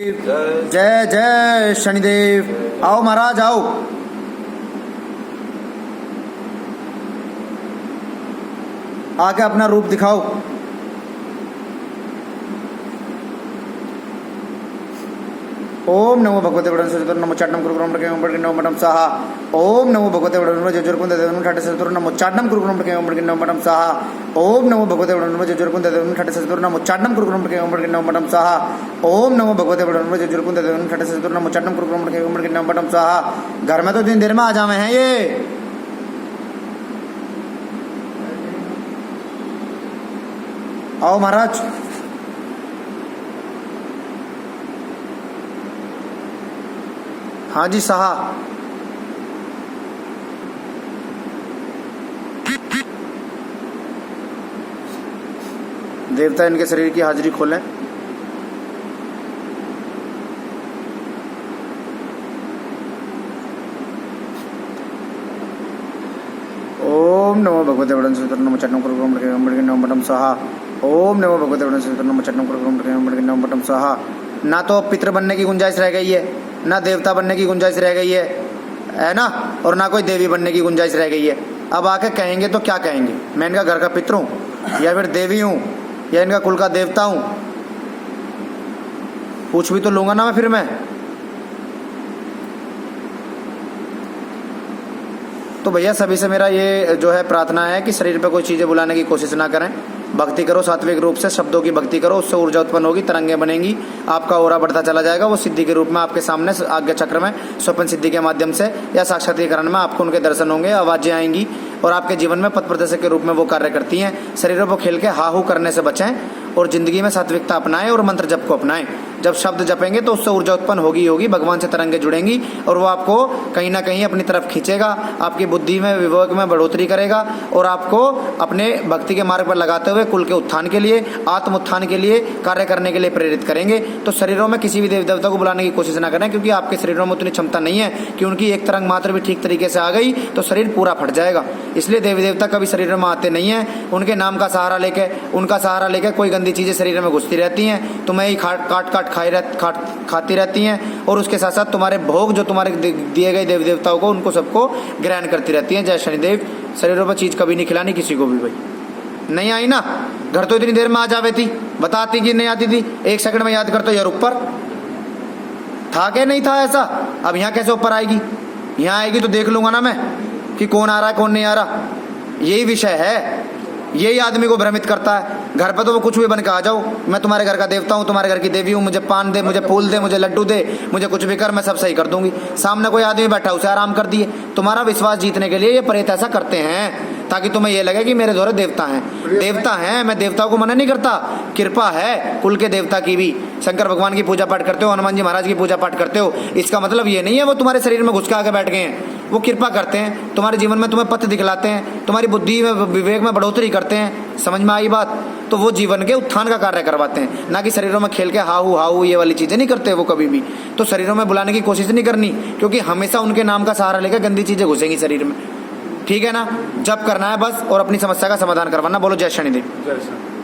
जय जय शनिदेव। आओ महाराज आओ। आके अपना रूप दिखाओ। ओम नमो भगवते वडन नमो चाटम कुरुक्रम नमो मटम साहा। ओम नमो भगवते वडन जजुरकुंद ठाटे सतुर नमो चाटम कुरुक्रम नमो मटम साहा। ओम नमो भगवते वडन जजुरकुंद ठाटे सतुर नमो चाटम कुरुक्रम नमो मटम साहा। ओम नमो भगवते वडन जजुरकुंद ठाटे सतुर नमो चाटम कुरुक्रम नमो मटम साहा। घर में तो दिन देर में आ जावे हैं ये। आओ महाराज। हाँ जी साहा। देवता इनके शरीर की हाजिरी खोलें। ओम नमो भगवते वडन नमो चट्टम कुरुक्रम नमो मटम साहा। ओम नमो भगवते वडन नमो चट्टम कुरुक्रम नमो मटम साहा। ना तो पितृ बनने की गुंजाइश रह गई है, ना देवता बनने की गुंजाइश रह गई है ना, और ना कोई देवी बनने की गुंजाइश रह गई है। अब आके कहेंगे तो क्या कहेंगे? मैं इनका घर का पितृ हूँ या फिर देवी हूँ या इनका कुल का देवता हूँ? पूछ भी तो लूंगा ना मैं फिर मैं। तो भैया सभी से मेरा ये जो है प्रार्थना है कि शरीर पे कोई चीज़ें बुलाने की कोशिश ना करें। भक्ति करो सात्विक रूप से, शब्दों की भक्ति करो, उससे ऊर्जा उत्पन्न होगी, तरंगें बनेंगी, आपका ओरा बढ़ता चला जाएगा। वो सिद्धि के रूप में आपके सामने आज्ञा चक्र में स्वप्न सिद्धि के माध्यम से या साक्षात्कीकरण में आपको उनके दर्शन होंगे, आवाजें आएंगी और आपके जीवन में पथ प्रदर्शक के रूप में वो कार्य करती हैं। शरीरों को खेल के हाहू करने से बचें और जिंदगी में सात्विकता अपनाएं और मंत्र जप को अपनाएं। जब शब्द जपेंगे तो उससे ऊर्जा उत्पन्न होगी, भगवान से तरंगे जुड़ेंगी और वो आपको कहीं ना कहीं अपनी तरफ खींचेगा, आपकी बुद्धि में विवेक में बढ़ोतरी करेगा और आपको अपने भक्ति के मार्ग पर लगाते हुए कुल के उत्थान के लिए, आत्म उत्थान के लिए कार्य करने के लिए प्रेरित करेंगे। तो शरीरों में किसी भी देवी देवता को बुलाने की कोशिश ना करें, क्योंकि आपके शरीरों में उतनी क्षमता नहीं है कि उनकी एक तरंग मात्र भी ठीक तरीके से आ गई तो शरीर पूरा फट जाएगा। इसलिए देवी देवता कभी शरीर में आते नहीं है। उनके नाम का सहारा लेके, उनका सहारा लेके कोई गंदी चीजें शरीर में घुसती रहती हैं, तुम्हें ही काट काट खाती रहती हैं और उसके साथ साथ तुम्हारे भोग जो तुम्हारे दिए गए देवी देवताओं को, उनको सबको ग्रहण करती रहती हैं। जय शनिदेव। शरीरों पर चीज कभी नहीं खिलानी किसी को भी। भाई नहीं आई ना, घर तो इतनी देर में आ जावे थी, बताती कि नहीं आती थी, एक सेकंड में याद कर तो यार ऊपर था क्या? नहीं था ऐसा। अब यहाँ कैसे ऊपर आएगी? यहाँ आएगी तो देख लूंगा ना मैं कि कौन आ रहा है कौन नहीं आ रहा। यही विषय है, यही आदमी को भ्रमित करता है। घर पर तो वो कुछ भी बन के आ जाओ, मैं तुम्हारे घर का देवता हूँ, तुम्हारे घर की देवी हूँ, मुझे पान दे, मुझे फूल दे, मुझे लड्डू दे, मुझे कुछ भी कर, मैं सब सही कर दूंगी। सामने कोई आदमी बैठा उसे आराम कर दिए। तुम्हारा विश्वास जीतने के लिए ये प्रेत ऐसा करते हैं ताकि तुम्हें ये लगे कि मेरे द्वारा देवता हैं। देवता हैं, मैं देवताओं को मना नहीं करता, कृपा है कुल के देवता की भी। शंकर भगवान की पूजा पाठ करते हो, हनुमान जी महाराज की पूजा पाठ करते हो, इसका मतलब ये नहीं है वो तुम्हारे शरीर में घुस के आके बैठ गए हैं। वो कृपा करते हैं तुम्हारे जीवन में, तुम्हें पथ दिखलाते हैं, तुम्हारी बुद्धि में विवेक में बढ़ोतरी करते हैं। समझ में आई बात? तो वो जीवन के उत्थान का कार्य करवाते हैं, ना कि शरीरों में खेल के हाहू हाहू ये वाली चीजें नहीं करते वो कभी भी। तो शरीरों में बुलाने की कोशिश नहीं करनी, क्योंकि हमेशा उनके नाम का सहारा लेकर गंदी चीजें घुसेंगी शरीर में। ठीक है ना? जप करना है बस और अपनी समस्या का समाधान करवाना। बोलो जय शनिदेव। जय शनि।